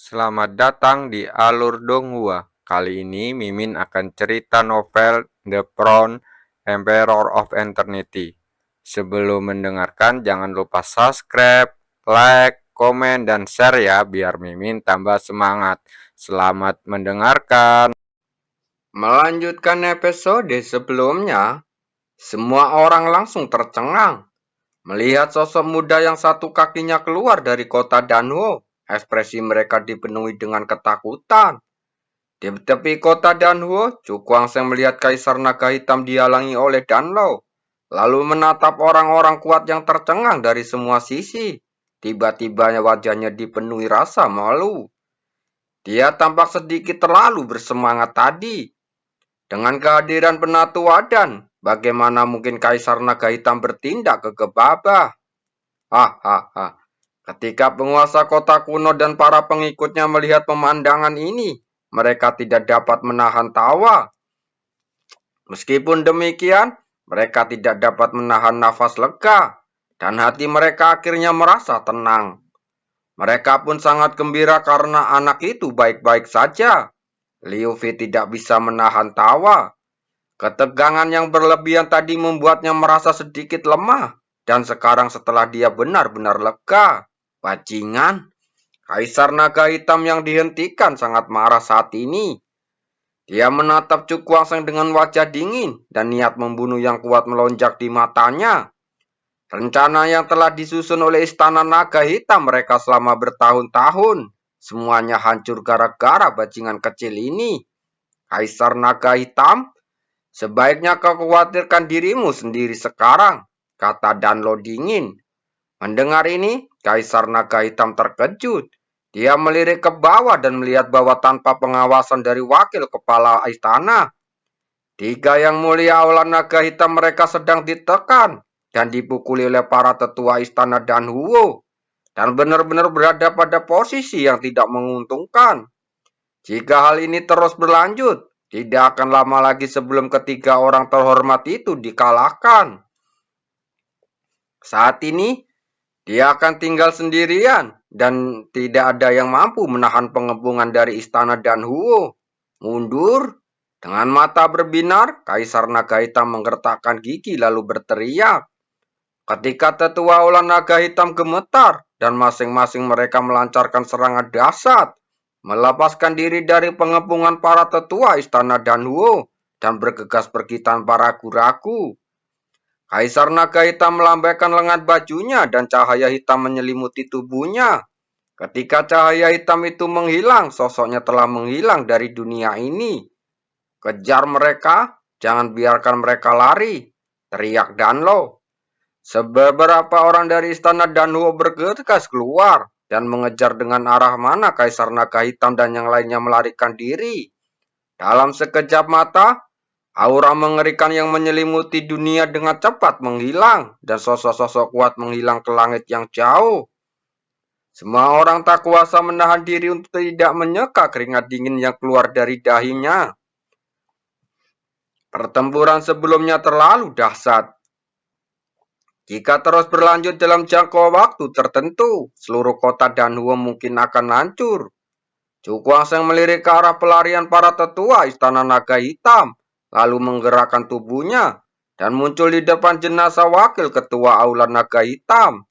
Selamat datang di Alur Donghua. Kali ini Mimin akan cerita novel The Crown Emperor of Eternity. Sebelum mendengarkan jangan lupa subscribe, like, komen, dan share ya biar Mimin tambah semangat. Selamat mendengarkan. Melanjutkan episode sebelumnya, semua orang langsung tercengang melihat sosok muda yang satu kakinya keluar dari kota Danwo. Ekspresi mereka dipenuhi dengan ketakutan. Di tepi kota Danwo, Cukuangseng melihat Kaisar Naga Hitam dihalangi oleh Danlo, lalu menatap orang-orang kuat yang tercengang dari semua sisi. Tiba-tiba wajahnya dipenuhi rasa malu. Dia tampak sedikit terlalu bersemangat tadi. Dengan kehadiran Penatu Wadan, bagaimana mungkin Kaisar Naga Hitam bertindak gegabah? Hahaha. Ketika penguasa kota kuno dan para pengikutnya melihat pemandangan ini, mereka tidak dapat menahan tawa. Meskipun demikian, mereka tidak dapat menahan nafas lega, dan hati mereka akhirnya merasa tenang. Mereka pun sangat gembira karena anak itu baik-baik saja. Liu Fei tidak bisa menahan tawa. Ketegangan yang berlebihan tadi membuatnya merasa sedikit lemah, dan sekarang setelah dia benar-benar lega, bajingan, Kaisar Naga Hitam yang dihentikan sangat marah saat ini. Dia menatap Cukuangseng dengan wajah dingin dan niat membunuh yang kuat melonjak di matanya. Rencana yang telah disusun oleh Istana Naga Hitam mereka selama bertahun-tahun, semuanya hancur gara-gara bajingan kecil ini. Kaisar Naga Hitam, sebaiknya kau khawatirkan dirimu sendiri sekarang, kata Danlo dingin. Mendengar ini, Kaisar Naga Hitam terkejut. Dia melirik ke bawah dan melihat bahwa tanpa pengawasan dari wakil kepala istana, tiga yang mulia Aula Naga Hitam mereka sedang ditekan dan dipukuli oleh para tetua istana Danhuo, dan benar-benar berada pada posisi yang tidak menguntungkan. Jika hal ini terus berlanjut, tidak akan lama lagi sebelum ketiga orang terhormat itu dikalahkan. Saat ini, dia akan tinggal sendirian dan tidak ada yang mampu menahan pengepungan dari istana Danhuo. Mundur, dengan mata berbinar, Kaisar Naga Hitam menggertakkan gigi lalu berteriak. Ketika tetua ular naga hitam gemetar dan masing-masing mereka melancarkan serangan dahsyat, melepaskan diri dari pengepungan para tetua istana Danhuo dan bergegas pergi tanpa ragu-ragu. Kaisar Naga Hitam melambaikan lengan bajunya dan cahaya hitam menyelimuti tubuhnya. Ketika cahaya hitam itu menghilang, sosoknya telah menghilang dari dunia ini. Kejar mereka, jangan biarkan mereka lari, teriak Danlo. Beberapa orang dari istana Danhuo bergegas keluar dan mengejar dengan arah mana Kaisar Naga Hitam dan yang lainnya melarikan diri. Dalam sekejap mata, aura mengerikan yang menyelimuti dunia dengan cepat menghilang dan sosok-sosok kuat menghilang ke langit yang jauh. Semua orang tak kuasa menahan diri untuk tidak menyeka keringat dingin yang keluar dari dahinya. Pertempuran sebelumnya terlalu dahsyat. Jika terus berlanjut dalam jangka waktu tertentu, seluruh kota Danhuo mungkin akan hancur. Cukuangseng melirik ke arah pelarian para tetua istana naga hitam, lalu menggerakkan tubuhnya dan muncul di depan jenazah wakil ketua aula naga hitam.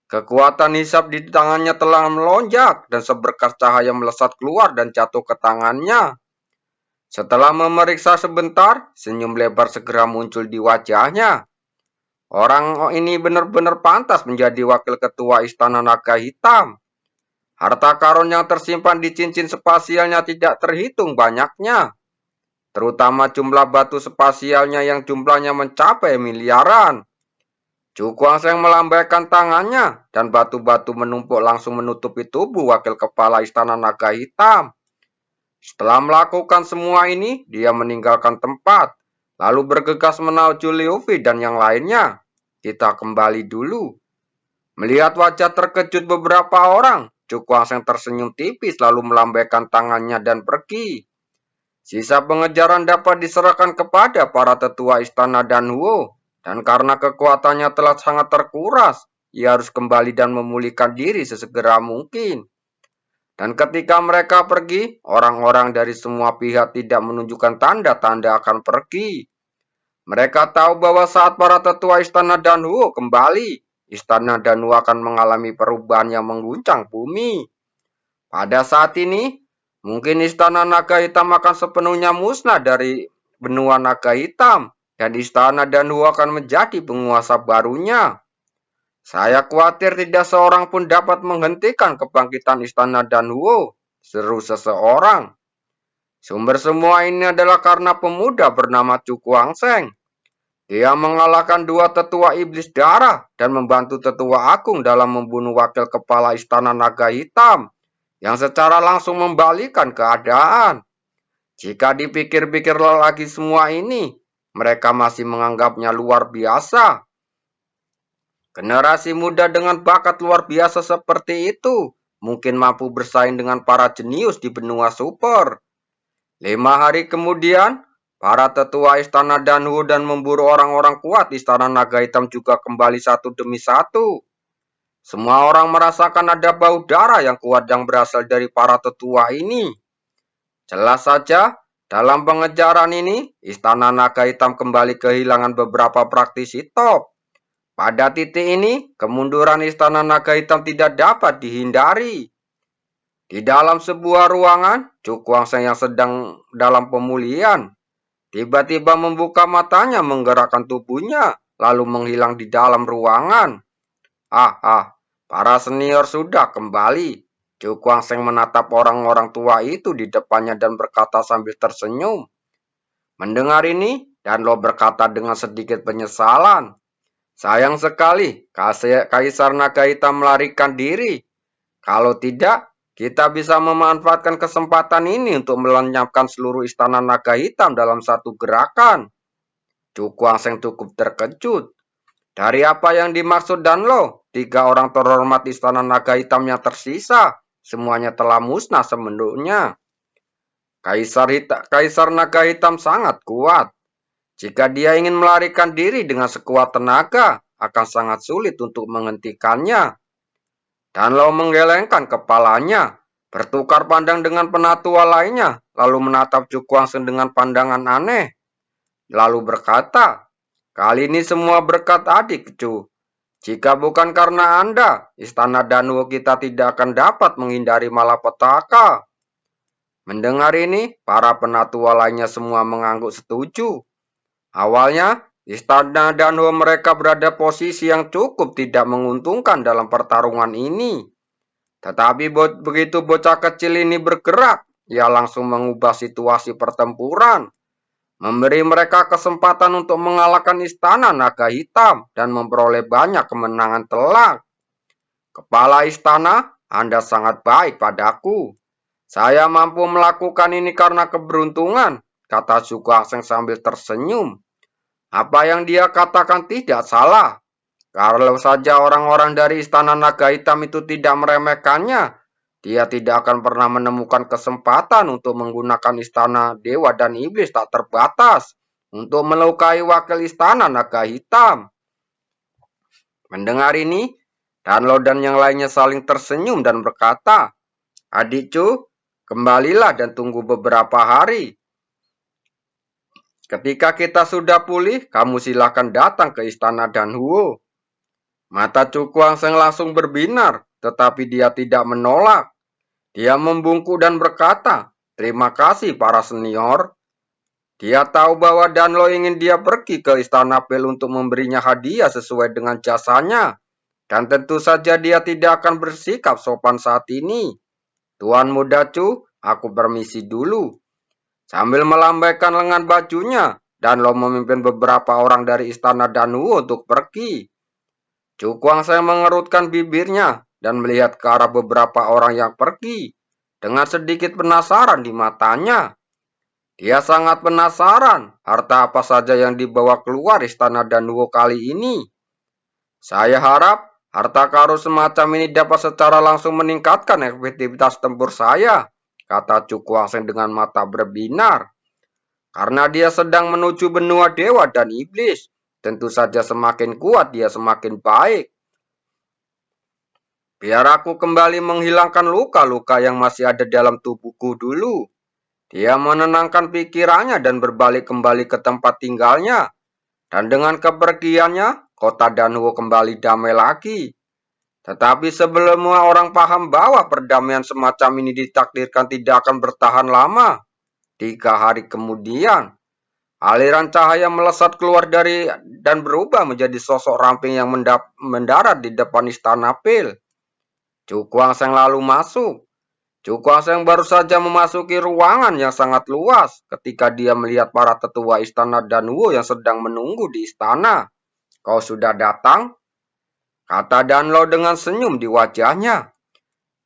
Kekuatan hisap di tangannya telah melonjak dan seberkas cahaya melesat keluar dan jatuh ke tangannya. Setelah memeriksa sebentar, senyum lebar segera muncul di wajahnya. Orang ini benar-benar pantas menjadi wakil ketua istana naga hitam. Harta karun yang tersimpan di cincin spasialnya tidak terhitung banyaknya, terutama jumlah batu spasialnya yang jumlahnya mencapai miliaran. Cukuangseng melambaikan tangannya dan batu-batu menumpuk langsung menutupi tubuh wakil kepala istana naga hitam. Setelah melakukan semua ini, dia meninggalkan tempat, lalu bergegas menuju Liu Fei dan yang lainnya. Kita kembali dulu. Melihat wajah terkejut beberapa orang, Cukuangseng tersenyum tipis lalu melambaikan tangannya dan pergi. Sisa pengejaran dapat diserahkan kepada para tetua istana Danhuo, dan karena kekuatannya telah sangat terkuras, ia harus kembali dan memulihkan diri sesegera mungkin. Dan ketika mereka pergi, orang-orang dari semua pihak tidak menunjukkan tanda-tanda akan pergi. Mereka tahu bahwa saat para tetua istana Danhuo kembali, istana Danhuo akan mengalami perubahan yang mengguncang bumi. Pada saat ini, mungkin istana naga hitam akan sepenuhnya musnah dari benua naga hitam, dan istana Danhuo akan menjadi penguasa barunya. Saya khawatir tidak seorang pun dapat menghentikan kebangkitan istana Danhuo, seru seseorang. Sumber semua ini adalah karena pemuda bernama Chu Kuang-seng. Dia mengalahkan dua tetua iblis darah dan membantu tetua agung dalam membunuh wakil kepala istana naga hitam, yang secara langsung membalikan keadaan. Jika dipikir-pikir lagi semua ini, mereka masih menganggapnya luar biasa. Generasi muda dengan bakat luar biasa seperti itu mungkin mampu bersaing dengan para jenius di benua super. 5 hari kemudian, para tetua istana Danhuo dan memburu orang-orang kuat istana naga hitam juga kembali satu demi satu. Semua orang merasakan ada bau darah yang kuat yang berasal dari para tetua ini. Jelas saja, dalam pengejaran ini, istana naga hitam kembali kehilangan beberapa praktisi top. Pada titik ini, kemunduran istana naga hitam tidak dapat dihindari. Di dalam sebuah ruangan, Chu Kuang-seng yang sedang dalam pemulihan, tiba-tiba membuka matanya menggerakkan tubuhnya, lalu menghilang di dalam ruangan. Para senior sudah kembali. Chu Kuang-seng menatap orang-orang tua itu di depannya dan berkata sambil tersenyum. Mendengar ini, Danlo berkata dengan sedikit penyesalan. Sayang sekali, Kaisar Naga Hitam melarikan diri. Kalau tidak, kita bisa memanfaatkan kesempatan ini untuk melenyapkan seluruh istana naga hitam dalam satu gerakan. Chu Kuang-seng cukup terkejut. Dari apa yang dimaksud Danlo? 3 orang terhormat istana naga hitam yang tersisa, semuanya telah musnah sepenuhnya. Kaisar Naga Hitam sangat kuat. Jika dia ingin melarikan diri dengan sekuat tenaga, akan sangat sulit untuk menghentikannya. Danlo menggelengkan kepalanya, bertukar pandang dengan penatua lainnya, lalu menatap Chu Kuang-seng dengan pandangan aneh. Lalu berkata, kali ini semua berkat adik Chu. Jika bukan karena Anda, istana Danhuo kita tidak akan dapat menghindari malapetaka. Mendengar ini, para penatua lainnya semua mengangguk setuju. Awalnya, istana Danhuo mereka berada posisi yang cukup tidak menguntungkan dalam pertarungan ini. Tetapi begitu bocah kecil ini bergerak, ia langsung mengubah situasi pertempuran. Memberi mereka kesempatan untuk mengalahkan istana naga hitam dan memperoleh banyak kemenangan telak. Kepala istana, Anda sangat baik padaku. Saya mampu melakukan ini karena keberuntungan, kata Chu Kuang-seng sambil tersenyum. Apa yang dia katakan tidak salah. Kalau saja orang-orang dari istana naga hitam itu tidak meremehkannya, dia tidak akan pernah menemukan kesempatan untuk menggunakan istana dewa dan iblis tak terbatas untuk melukai wakil istana naga hitam. Mendengar ini, Danlo dan yang lainnya saling tersenyum dan berkata, Adik Chu, kembalilah dan tunggu beberapa hari. Ketika kita sudah pulih, kamu silakan datang ke istana Danhuo. Mata Chu Kuang-seng langsung berbinar, tetapi dia tidak menolak. Dia membungkuk dan berkata, terima kasih para senior. Dia tahu bahwa Danlo ingin dia pergi ke istana Pel untuk memberinya hadiah sesuai dengan jasanya. Dan tentu saja dia tidak akan bersikap sopan saat ini. Tuan muda Chu, aku permisi dulu. Sambil melambaikan lengan bajunya, Danlo memimpin beberapa orang dari istana Danhuo untuk pergi. Chu Kuang-seng mengerutkan bibirnya dan melihat ke arah beberapa orang yang pergi dengan sedikit penasaran di matanya. Dia sangat penasaran harta apa saja yang dibawa keluar istana Danhuo kali ini. Saya harap harta karun semacam ini dapat secara langsung meningkatkan efektivitas tempur saya, kata Chu Kuang-seng dengan mata berbinar. Karena dia sedang menuju benua dewa dan iblis, tentu saja semakin kuat dia semakin baik. Biar aku kembali menghilangkan luka-luka yang masih ada dalam tubuhku dulu. Dia menenangkan pikirannya dan berbalik kembali ke tempat tinggalnya. Dan dengan kepergiannya, kota Danwo kembali damai lagi. Tetapi sebelumnya orang paham bahwa perdamaian semacam ini ditakdirkan tidak akan bertahan lama. 3 hari kemudian, aliran cahaya melesat keluar dari dan berubah menjadi sosok ramping yang mendarat di depan istana Pil. Chu Kuangseng lalu masuk. Chu Kuangseng baru saja memasuki ruangan yang sangat luas ketika dia melihat para tetua istana Danwo yang sedang menunggu di istana. Kau sudah datang? Kata Danlo dengan senyum di wajahnya.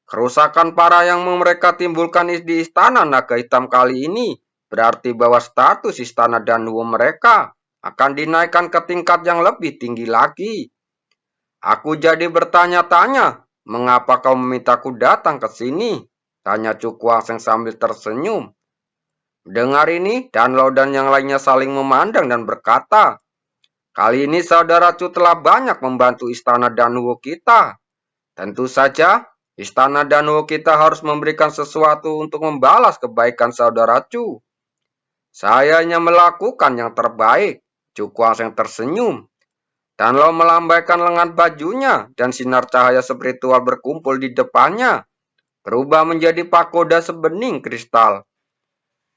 Kerusakan parah yang mereka timbulkan di istana naga hitam kali ini berarti bahwa status istana Danwo mereka akan dinaikkan ke tingkat yang lebih tinggi lagi. Aku jadi bertanya-tanya, mengapa kau memintaku datang ke sini? Tanya Chu Kuangseng sambil tersenyum. Dengar ini, Danlo dan yang lainnya saling memandang dan berkata, kali ini saudara Chu telah banyak membantu istana Danwo kita. Tentu saja, istana Danwo kita harus memberikan sesuatu untuk membalas kebaikan saudara Chu. Saya hanya melakukan yang terbaik. Chu Kuangseng tersenyum. Danlo melambaikan lengan bajunya dan sinar cahaya spiritual berkumpul di depannya, berubah menjadi pagoda sebening kristal.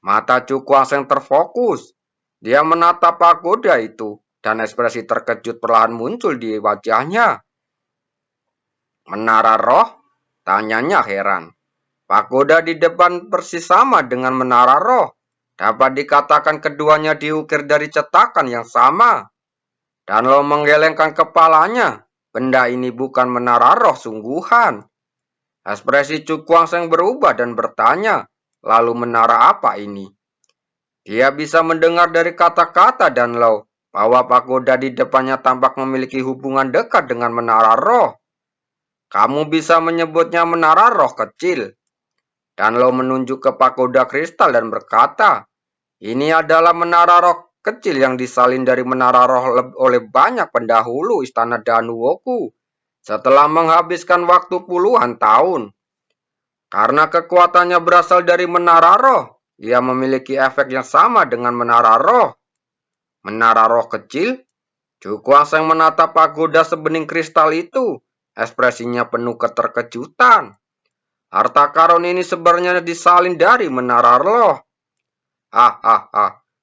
Mata Chu Kuangseng terfokus. Dia menatap pagoda itu dan ekspresi terkejut perlahan muncul di wajahnya. Menara roh? Tanyanya heran. Pagoda di depan persis sama dengan menara roh. Dapat dikatakan keduanya diukir dari cetakan yang sama. Danlo menggelengkan kepalanya. Benda ini bukan menara roh sungguhan. Ekspresi Chu Kuangseng berubah dan bertanya, lalu menara apa ini? Dia bisa mendengar dari kata-kata Danlo bahwa pagoda di depannya tampak memiliki hubungan dekat dengan menara roh. Kamu bisa menyebutnya menara roh kecil. Danlo menunjuk ke pagoda kristal dan berkata, ini adalah menara roh kecil yang disalin dari menara roh oleh banyak pendahulu istana Danwoku setelah menghabiskan waktu puluhan tahun. Karena kekuatannya berasal dari menara roh, ia memiliki efek yang sama dengan menara roh. Menara roh kecil? Chu Kuangseng menatap pagoda sebening kristal itu. Ekspresinya penuh keterkejutan. Harta karun ini sebenarnya disalin dari menara roh.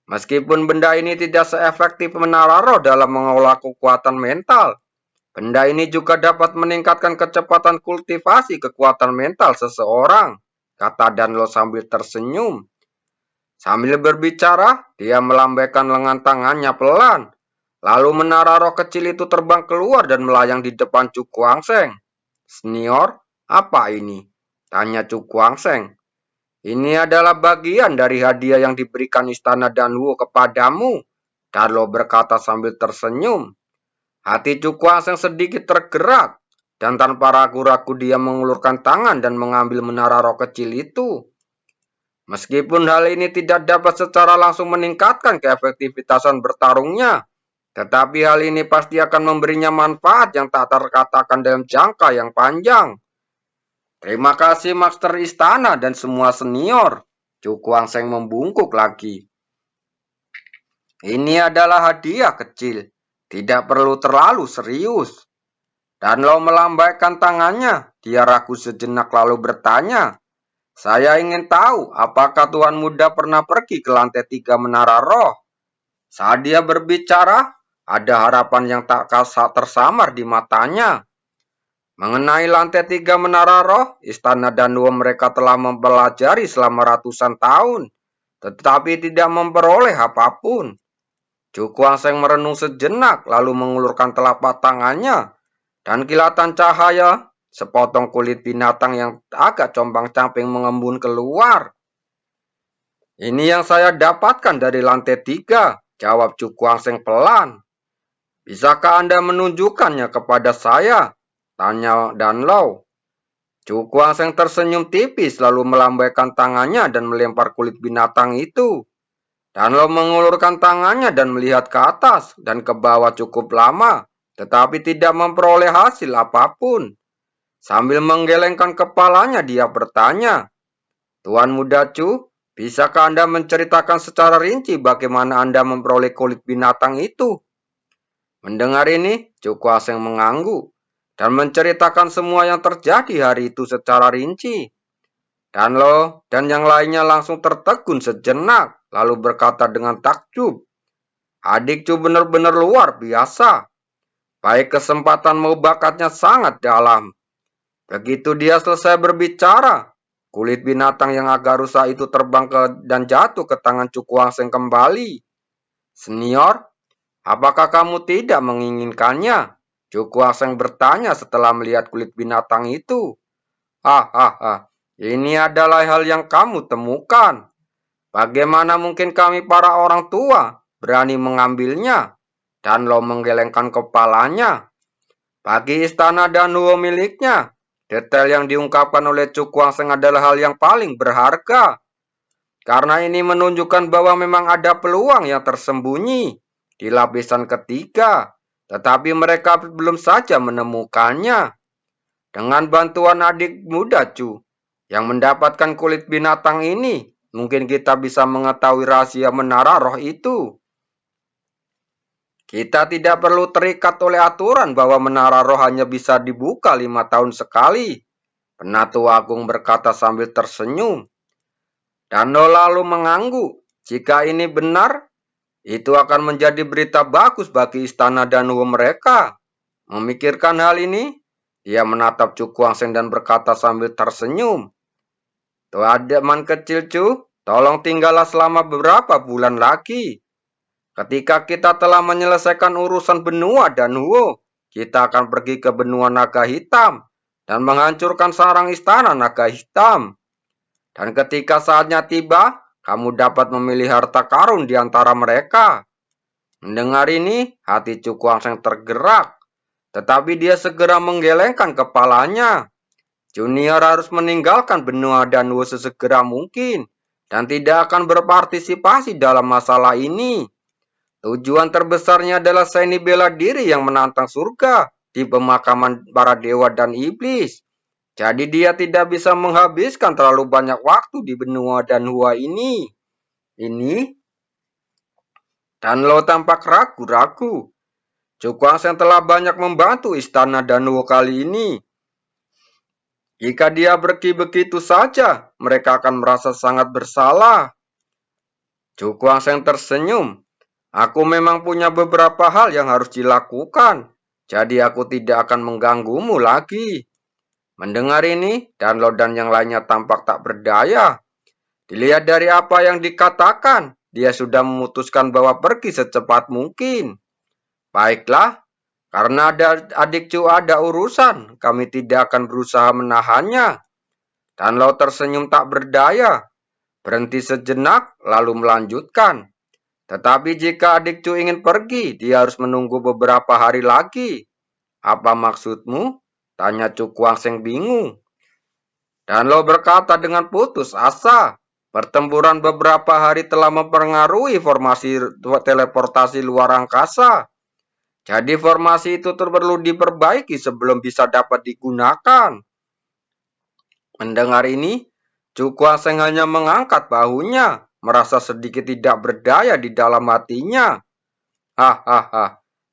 Meskipun benda ini tidak seefektif menara roh dalam mengolah kekuatan mental, benda ini juga dapat meningkatkan kecepatan kultivasi kekuatan mental seseorang, kata Danlo sambil tersenyum. Sambil berbicara, dia melambaikan lengan tangannya pelan. Lalu menara roh kecil itu terbang keluar dan melayang di depan Chu Kuangseng. Senior, apa ini? Tanya Chu Kuangseng. Ini adalah bagian dari hadiah yang diberikan istana Danwo kepadamu. Danlo berkata sambil tersenyum. Hati Chu Kuangseng sedikit tergerak. Dan tanpa ragu-ragu dia mengulurkan tangan dan mengambil menara roh kecil itu. Meskipun hal ini tidak dapat secara langsung meningkatkan keefektivitasan bertarungnya, tetapi hal ini pasti akan memberinya manfaat yang tak terkatakan dalam jangka yang panjang. Terima kasih Master Istana dan semua senior. Chu Kuangseng membungkuk lagi. Ini adalah hadiah kecil. Tidak perlu terlalu serius. Danlo melambaikan tangannya. Dia ragu sejenak lalu bertanya. Saya ingin tahu apakah Tuan Muda pernah pergi ke lantai 3 menara roh. Saat dia berbicara, ada harapan yang tak tersamar di matanya. Mengenai lantai 3 menara roh, istana Danwo mereka telah mempelajari selama ratusan tahun, tetapi tidak memperoleh apapun. Chu Kuangseng merenung sejenak, lalu mengulurkan telapak tangannya, dan kilatan cahaya, sepotong kulit binatang yang agak compang-camping mengembun keluar. Ini yang saya dapatkan dari lantai 3, jawab Chu Kuangseng pelan. Bisakah Anda menunjukkannya kepada saya? Tanya Danlo. Chu Kuangseng tersenyum tipis lalu melambaikan tangannya dan melempar kulit binatang itu. Danlo mengulurkan tangannya dan melihat ke atas dan ke bawah cukup lama, tetapi tidak memperoleh hasil apapun. Sambil menggelengkan kepalanya, dia bertanya, Tuan Muda Chu, bisakah Anda menceritakan secara rinci bagaimana Anda memperoleh kulit binatang itu? Mendengar ini, Chu Kuaseng mengangguk dan menceritakan semua yang terjadi hari itu secara rinci. Dan yang lainnya langsung tertegun sejenak, lalu berkata dengan takjub, Adik Chu benar-benar luar biasa. Baik kesempatan mau bakatnya sangat dalam. Begitu dia selesai berbicara, kulit binatang yang agak rusak itu terbang dan jatuh ke tangan Chu Kuaseng kembali. Senior, apakah kamu tidak menginginkannya? Chu Kuaseng bertanya setelah melihat kulit binatang itu. Ini adalah hal yang kamu temukan. Bagaimana mungkin kami para orang tua berani mengambilnya? Dan lo menggelengkan kepalanya. Bagi istana Danhuo miliknya, detail yang diungkapkan oleh Chu Kuaseng adalah hal yang paling berharga. Karena ini menunjukkan bahwa memang ada peluang yang tersembunyi di lapisan ketiga, tetapi mereka belum saja menemukannya. Dengan bantuan adik muda Chu yang mendapatkan kulit binatang ini, mungkin kita bisa mengetahui rahasia menara roh itu. Kita tidak perlu terikat oleh aturan bahwa menara roh hanya bisa dibuka 5 tahun sekali. Penatu Agung berkata sambil tersenyum. Dano lalu mengangguk. Jika ini benar, itu akan menjadi berita bagus bagi istana Danhuo mereka. Memikirkan hal ini, dia menatap Chu Kuaseng dan berkata sambil tersenyum. Teman kecil Chu, tolong tinggallah selama beberapa bulan lagi. Ketika kita telah menyelesaikan urusan benua Danhuo, kita akan pergi ke benua naga hitam dan menghancurkan sarang istana naga hitam. Dan ketika saatnya tiba, kamu dapat memilih harta karun di antara mereka. Mendengar ini, hati Chu Kuaseng tergerak, tetapi dia segera menggelengkan kepalanya. Junior harus meninggalkan benua Danhuo sesegera mungkin dan tidak akan berpartisipasi dalam masalah ini. Tujuan terbesarnya adalah seni bela diri yang menantang surga di pemakaman para dewa dan iblis. Jadi dia tidak bisa menghabiskan terlalu banyak waktu di benua Danhuo ini. Dan lo tampak ragu-ragu. Chu Kuaseng telah banyak membantu istana Danhuo kali ini. Jika dia pergi begitu saja, mereka akan merasa sangat bersalah. Chu Kuaseng tersenyum. Aku memang punya beberapa hal yang harus dilakukan, jadi aku tidak akan mengganggumu lagi. Mendengar ini, Danlo dan yang lainnya tampak tak berdaya. Dilihat dari apa yang dikatakan, dia sudah memutuskan bahwa pergi secepat mungkin. Baiklah, karena adik Chu ada urusan, kami tidak akan berusaha menahannya. Danlo tersenyum tak berdaya, berhenti sejenak, lalu melanjutkan. Tetapi jika adik Chu ingin pergi, dia harus menunggu beberapa hari lagi. Apa maksudmu? Tanya Chu Kuaseng bingung. Danlo berkata dengan putus asa. Pertempuran beberapa hari telah mempengaruhi formasi teleportasi luar angkasa. Jadi formasi itu perlu diperbaiki sebelum bisa dapat digunakan. Mendengar ini, Chu Kuaseng hanya mengangkat bahunya. Merasa sedikit tidak berdaya di dalam hatinya.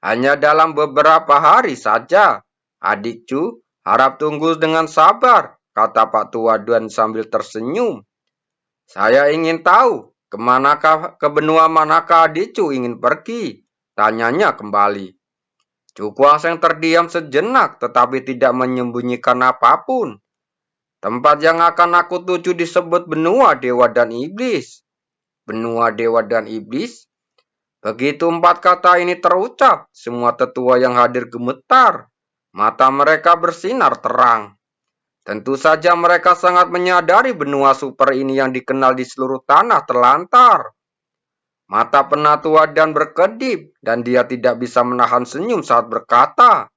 Hanya dalam beberapa hari saja. Adik Chu harap tunggu dengan sabar, kata Pak Tua Dan sambil tersenyum. Saya ingin tahu, ke benua manakah adik Chu ingin pergi? Tanyanya kembali. Chu Kuaseng terdiam sejenak, tetapi tidak menyembunyikan apapun. Tempat yang akan aku tuju disebut benua dewa dan iblis. Benua dewa dan iblis. Begitu 4 kata ini terucap, semua tetua yang hadir gemetar. Mata mereka bersinar terang. Tentu saja mereka sangat menyadari benua super ini yang dikenal di seluruh tanah terlantar. Mata Penatua Dan berkedip dan dia tidak bisa menahan senyum saat berkata,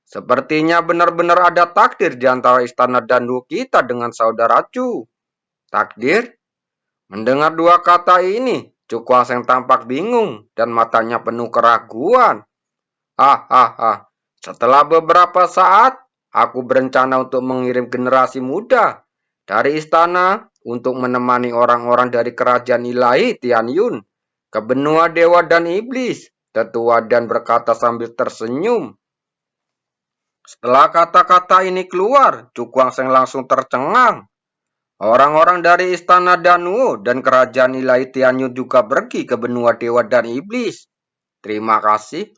sepertinya benar-benar ada takdir di antara istana Danhuo kita dengan saudara Chu. Takdir? Mendengar 2 kata ini, Chu Kuaseng tampak bingung dan matanya penuh keraguan. Setelah beberapa saat, Aku berencana untuk mengirim generasi muda dari istana untuk menemani orang-orang dari kerajaan ilahi Tianyun ke benua dewa dan iblis. Tetua Dan berkata sambil tersenyum. Setelah kata-kata ini keluar, Cukuang Seng langsung tercengang. Orang-orang dari istana Danuo dan kerajaan ilahi Tianyun juga pergi ke benua dewa dan iblis. Terima kasih